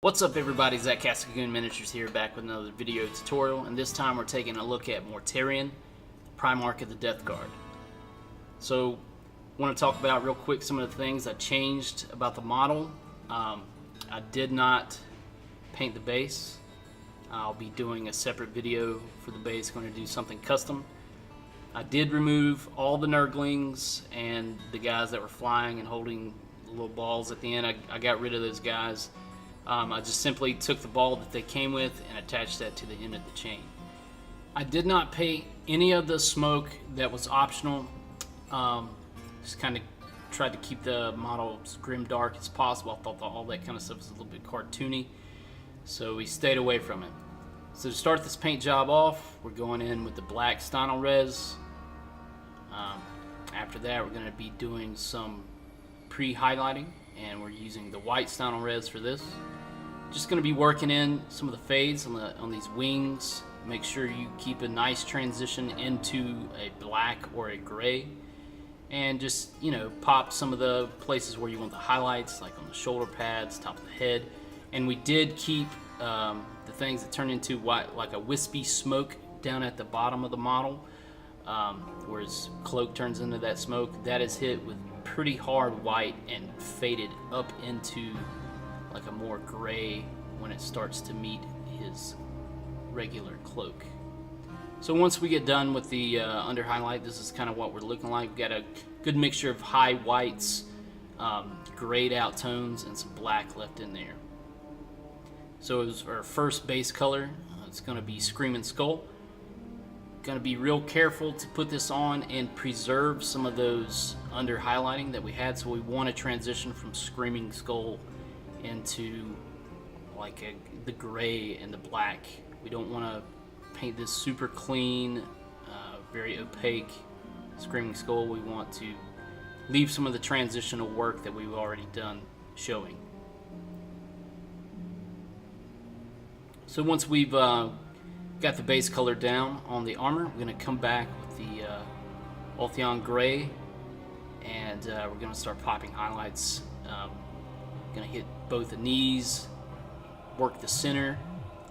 What's up everybody, Zach Cascagoon Miniatures here, back with another video tutorial, and this time we're taking a look at Mortarion, Primarch of the Death Guard. So, I want to talk about real quick some of the things I changed about the model. I did not paint the base. I'll be doing a separate video for the base, going to do something custom. I did remove all the Nurglings and the guys that were flying and holding the little balls at the end. I got rid of those guys. I just simply took the ball that they came with and attached that to the end of the chain. I did not paint any of the smoke that was optional. Just kind of tried to keep the model as grim dark as possible. I thought all that kind of stuff was a little bit cartoony, so we stayed away from it. So to start this paint job off, we're going in with the black Stynel res. After that, we're going to be doing some pre-highlighting, and we're using the white Stynel res for this. Just going to be working in some of the fades on these wings. Make sure you keep a nice transition into a black or a gray, and just, you know, pop some of the places where you want the highlights, like on the shoulder pads, top of the head. And we did keep the things that turn into white, like a wispy smoke down at the bottom of the model, where his cloak turns into that smoke. That is hit with pretty hard white and faded up into like a more gray when it starts to meet his regular cloak. So once we get done with the under highlight, this is kind of what we're looking like. We've got a good mixture of high whites, grayed out tones, and some black left in there. So it was our first base color. It's going to be Screaming Skull. Going to be real careful to put this on and preserve some of those under highlighting that we had. So we want to transition from Screaming Skull into like the gray and the black. We don't want to paint this super clean, very opaque Screaming Skull. We want to leave some of the transitional work that we've already done showing. So once we've got the base color down on the armor, we're going to come back with the Ulthion Gray, and we're going to start popping highlights. Going to hit both the knees, work the center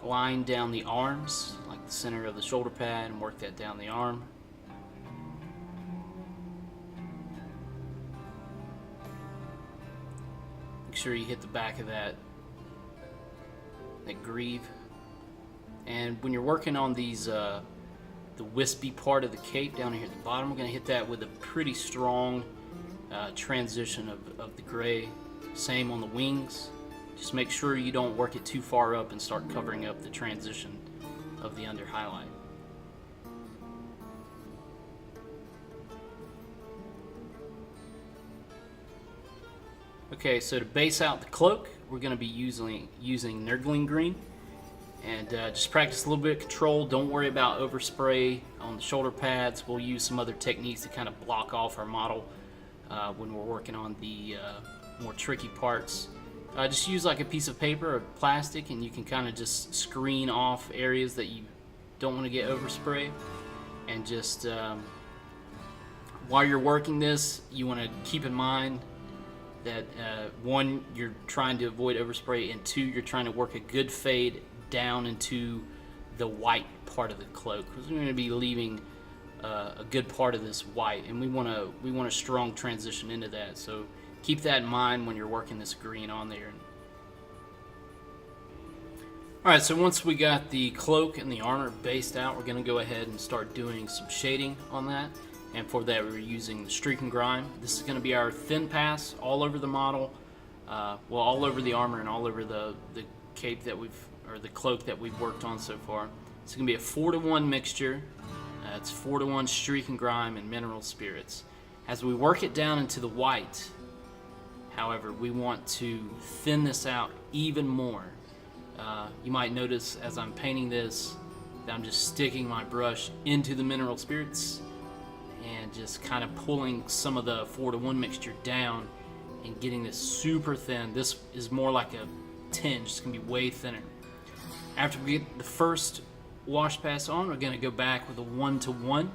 line down the arms, like the center of the shoulder pad, and work that down the arm. Make sure you hit the back of that greave. And when you're working on these, the wispy part of the cape down here at the bottom, we're going to hit that with a pretty strong transition of the gray. Same on the wings. Just make sure you don't work it too far up and start covering up the transition of the under highlight. Okay, so to base out the cloak, we're going to be using Nurgling Green. And just practice a little bit of control. Don't worry about overspray on the shoulder pads. We'll use some other techniques to kind of block off our model when we're working on the more tricky parts. Just use like a piece of paper or plastic, and you can kind of just screen off areas that you don't want to get overspray. And just while you're working this, you want to keep in mind that one, you're trying to avoid overspray, and two, you're trying to work a good fade down into the white part of the cloak, because we're going to be leaving a good part of this white, and we want a strong transition into that. So keep that in mind when you're working this green on there. Alright, so once we got the cloak and the armor based out, we're going to go ahead and start doing some shading on that. And for that, we're using the Streak and Grime. This is going to be our thin pass all over the model, well, all over the armor and all over the cape that or the cloak that we've worked on so far. It's going to be a 4-to-1 mixture. It's 4-to-1 Streak and Grime and Mineral Spirits. As we work it down into the white, however, we want to thin this out even more. You might notice as I'm painting this that I'm just sticking my brush into the Mineral Spirits and just kind of pulling some of the 4-to-1 mixture down and getting this super thin. This is more like a tinge. It's going to be way thinner. After we get the first wash pass on, we're going to go back with a 1-to-1,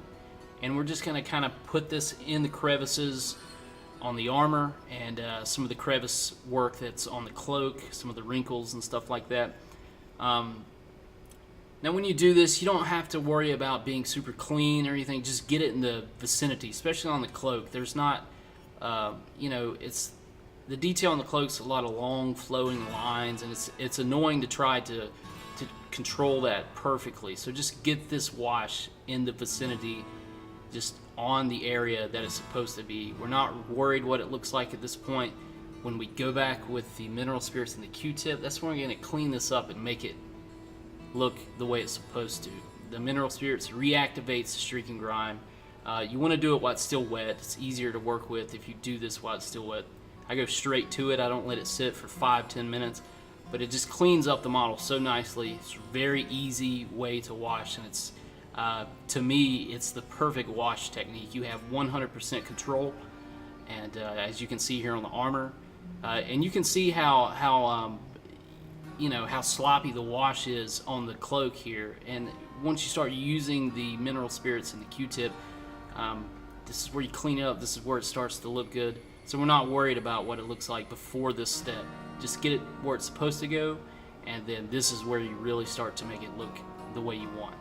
and we're just going to kind of put this in the crevices on the armor and some of the crevice work that's on the cloak, some of the wrinkles and stuff like that. Now when you do this, you don't have to worry about being super clean or anything. Just get it in the vicinity, especially on the cloak. There's not, it's the detail on the cloak's a lot of long flowing lines, and it's annoying to try to control that perfectly. So just get this wash in the vicinity, just on the area that it's supposed to be. We're not worried what it looks like at this point. When we go back with the mineral spirits and the Q-tip, that's when we're going to clean this up and make it look the way it's supposed to. The mineral spirits reactivates the streaking grime. You want to do it while it's still wet. It's easier to work with if you do this while it's still wet. I go straight to it. I don't let it sit for 5-10 minutes, but it just cleans up the model so nicely. It's a very easy way to wash, and it's to me, it's the perfect wash technique. You have 100% control, and as you can see here on the armor, and you can see how sloppy the wash is on the cloak here. And once you start using the mineral spirits and the Q-tip, this is where you clean it up. This is where it starts to look good. So we're not worried about what it looks like before this step. Just get it where it's supposed to go, and then this is where you really start to make it look the way you want.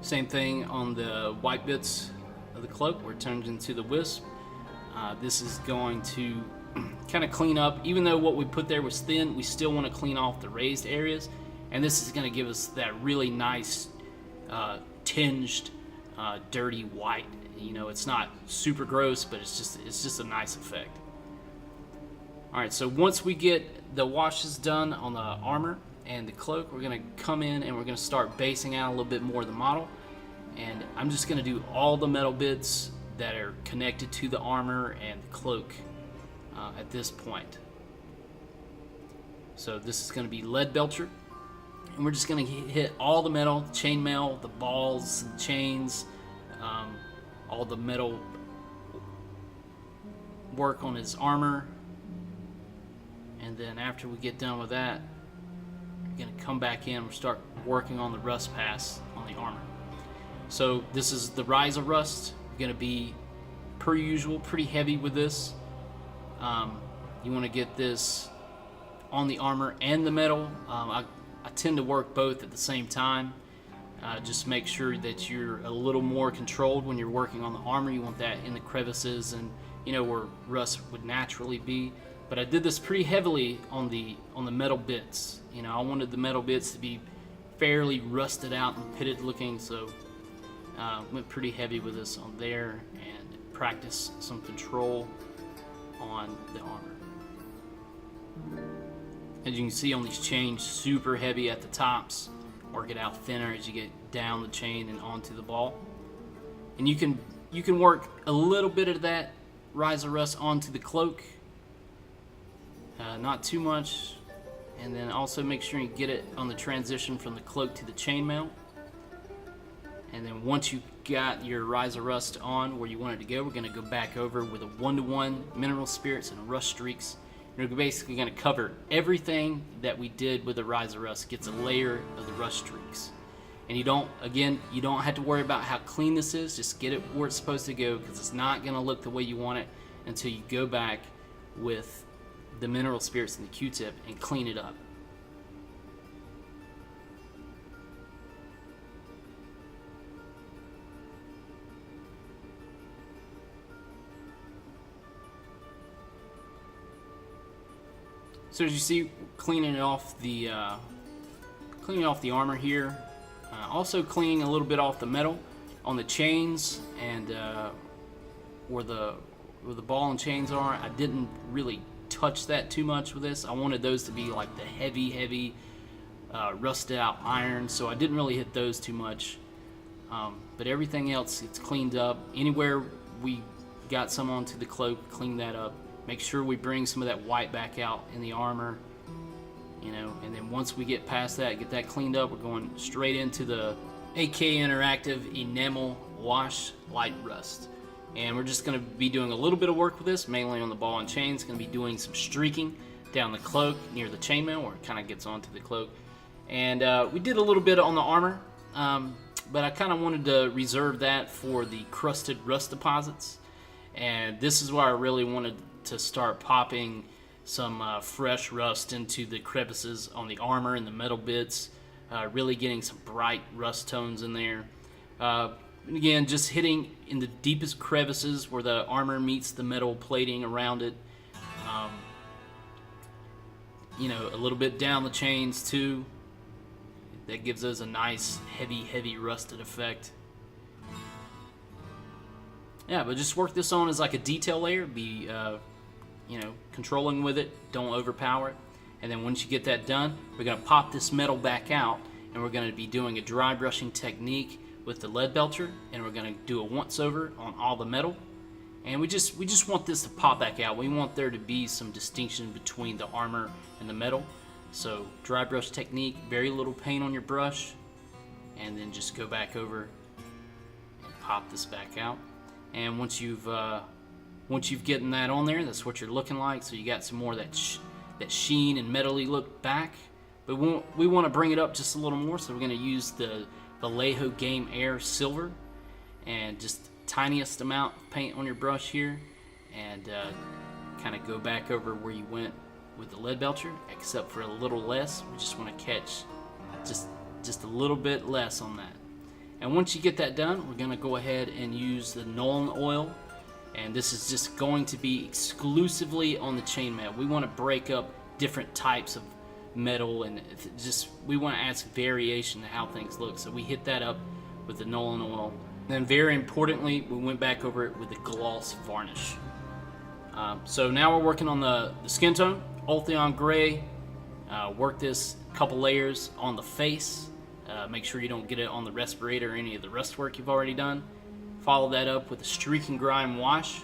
Same thing on the white bits of the cloak where it turns into the wisp. This is going to kind of clean up. Even though what we put there was thin, we still want to clean off the raised areas, and this is going to give us that really nice tinged dirty white. You know, it's not super gross, but it's just a nice effect. Alright, so once we get the washes done on the armor and the cloak, we're going to come in and we're going to start basing out a little bit more of the model. And I'm just going to do all the metal bits that are connected to the armor and the cloak at this point. So this is going to be lead belcher, and we're just going to hit all the metal, chainmail, the balls, and chains, all the metal work on his armor. And then after we get done with that, we're going to come back in and start working on the rust pass on the armor. So this is the rise of rust. We're going to be, per usual, pretty heavy with this. You want to get this on the armor and the metal. I tend to work both at the same time. Just make sure that you're a little more controlled when you're working on the armor. You want that in the crevices and where rust would naturally be. But I did this pretty heavily on the metal bits. I wanted the metal bits to be fairly rusted out and pitted looking, so went pretty heavy with this on there and practice some control on the armor. As you can see on these chains, super heavy at the tops. Work it out thinner as you get down the chain and onto the ball. And you can work a little bit of that rise of rust onto the cloak. Not too much. And then also make sure you get it on the transition from the cloak to the chainmail. And then once you got your rise of rust on where you want it to go, we're going to go back over with a 1-to-1 mineral spirits and rust streaks. And we're basically going to cover everything that we did with the rise of rust. Gets a layer of the rust streaks. And you don't have to worry about how clean this is. Just get it where it's supposed to go, because it's not going to look the way you want it until you go back with the mineral spirits and the Q-tip and clean it up. So as you see, cleaning off the armor here, also cleaning a little bit off the metal on the chains and where the ball and chains are. I didn't really touch that too much with this. I wanted those to be like the heavy rusted out iron, so I didn't really hit those too much. But everything else, it's cleaned up. Anywhere we got some onto the cloak, clean that up. Make sure we bring some of that white back out in the armor, and then once we get past that, get that cleaned up, we're going straight into the AK Interactive Enamel Wash Light Rust. And we're just going to be doing a little bit of work with this, mainly on the ball and chain. It's going to be doing some streaking down the cloak near the chainmail, where it kind of gets onto the cloak. And we did a little bit on the armor, but I kind of wanted to reserve that for the crusted rust deposits. And this is where I really wanted to start popping some fresh rust into the crevices on the armor and the metal bits, really getting some bright rust tones in there. And again, just hitting in the deepest crevices where the armor meets the metal plating around it. You know, a little bit down the chains too. That gives us a nice heavy rusted effect. Yeah, but just work this on as like a detail layer. Be you know, controlling with it. Don't overpower it. And then once you get that done, we're going to pop this metal back out, and we're going to be doing a dry brushing technique with the lead belcher, and we're going to do a once over on all the metal. And we just want this to pop back out. We want there to be some distinction between the armor and the metal. So dry brush technique, very little paint on your brush, and then just go back over and pop this back out. And once you've gotten that on there, that's what you're looking like. So you got some more of that sheen and metally look back. But we want to bring it up just a little more, so we're going to use the Vallejo Game Air Silver, and just tiniest amount of paint on your brush here, and kind of go back over where you went with the lead belcher, except for a little less. We just want to catch just a little bit less on that. And once you get that done, we're going to go ahead and use the Nolan oil, and this is just going to be exclusively on the chainmail. We want to break up different types of metal, and we want to add some variation to how things look. So we hit that up with the Nolan oil. And then very importantly, we went back over it with the gloss varnish. So now we're working on the skin tone. Ulthion Gray. Work this couple layers on the face. Make sure you don't get it on the respirator or any of the rust work you've already done. Follow that up with a streak and grime wash.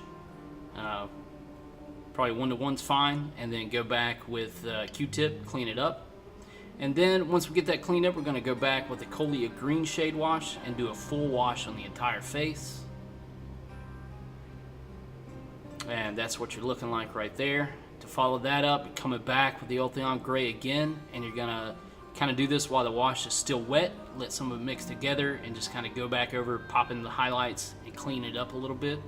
Probably 1-to-1's fine, and then go back with Q-tip, clean it up. And then once we get that cleaned up, we're going to go back with the Colia green shade wash and do a full wash on the entire face. And that's what you're looking like right there. To follow that up, you're coming back with the Ulthion Gray again, and you're going to kind of do this while the wash is still wet. Let some of it mix together, and just kind of go back over, pop in the highlights, and clean it up a little bit.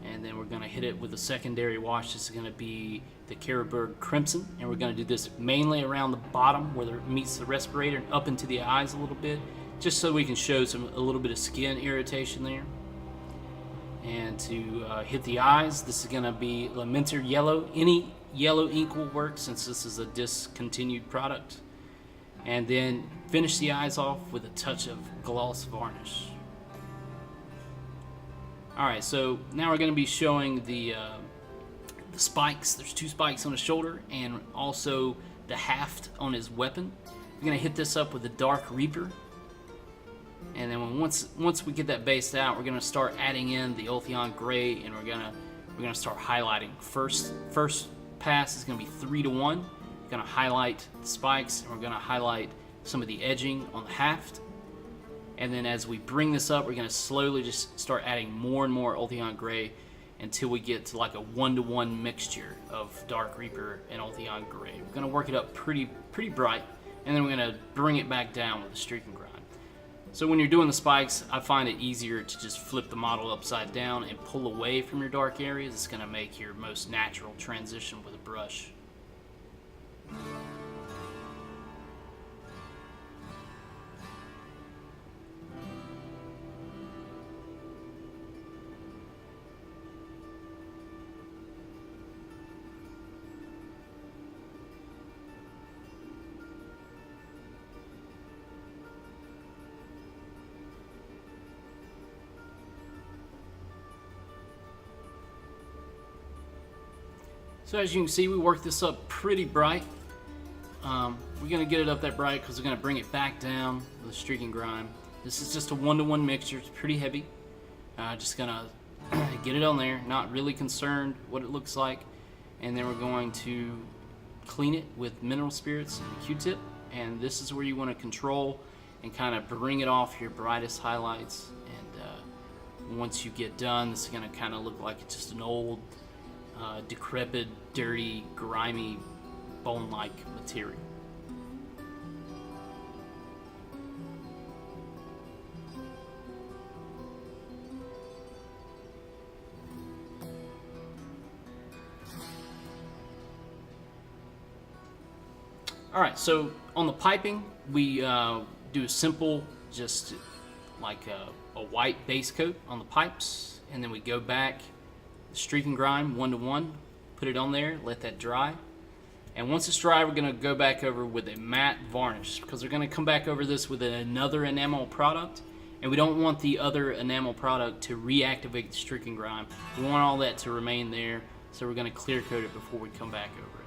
And then we're going to hit it with a secondary wash. This is going to be the Carroburg Crimson, and we're going to do this mainly around the bottom where it meets the respirator and up into the eyes a little bit, just so we can show a little bit of skin irritation there. And to hit the eyes, this is going to be Lamenter Yellow. Any yellow ink will work since this is a discontinued product. And then finish the eyes off with a touch of gloss varnish. Alright, so now we're going to be showing the spikes. There's 2 spikes on his shoulder, and also the haft on his weapon. We're going to hit this up with the Dark Reaper. And then once we get that based out, we're going to start adding in the Ulthion Gray, and we're going to start highlighting. First pass is going to be 3-to-1. We're going to highlight the spikes, and we're going to highlight some of the edging on the haft. And then as we bring this up, we're going to slowly just start adding more and more Ulthion Gray until we get to like a 1-to-1 mixture of Dark Reaper and Ulthion Gray. We're going to work it up pretty bright, and then we're going to bring it back down with the streak and grind. So when you're doing the spikes, I find it easier to just flip the model upside down and pull away from your dark areas. It's going to make your most natural transition with a brush. So as you can see, we worked this up pretty bright. We're going to get it up that bright because we're going to bring it back down with a streak and grime. This is just a 1-to-1 mixture. It's pretty heavy. Just going to get it on there, not really concerned what it looks like. And then we're going to clean it with mineral spirits and a Q-tip. And this is where you want to control and kind of bring it off your brightest highlights and once you get done, this is going to kind of look like just an old, decrepit, dirty, grimy, bone-like material. Alright, so on the piping, we do a simple, just like a white base coat on the pipes, and then we go back, streak and grime 1:1, put it on there, let that dry. And once it's dry, we're going to go back over with a matte varnish, because we're going to come back over this with another enamel product, and we don't want the other enamel product to reactivate the streak and grime. We want all that to remain there, so we're going to clear coat it before we come back over it.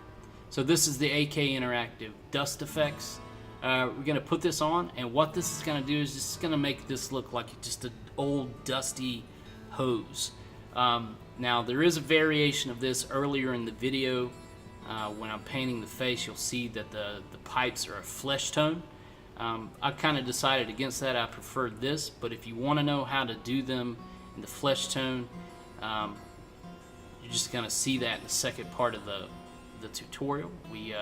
So this is the AK Interactive Dust Effects. We're going to put this on, and what this is going to do is just going to make this look like just an old dusty hose. Now there is a variation of this earlier in the video. When I'm painting the face, you'll see that the pipes are a flesh tone. I kind of decided against that. I preferred this, but if you want to know how to do them in the flesh tone, you're just going to see that in the second part of the tutorial. We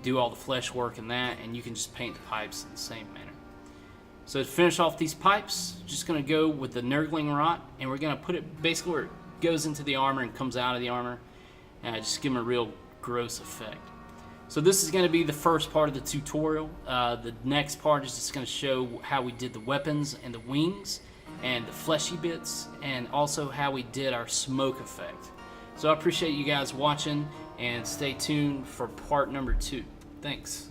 do all the flesh work in that, and you can just paint the pipes in the same manner. So to finish off these pipes, just going to go with the Nurgling Rot, and we're going to put it basically where it goes into the armor and comes out of the armor, and just give them a real gross effect. So this is going to be the first part of the tutorial. The next part is just going to show how we did the weapons and the wings and the fleshy bits, and also how we did our smoke effect. So I appreciate you guys watching, and stay tuned for part number 2. Thanks.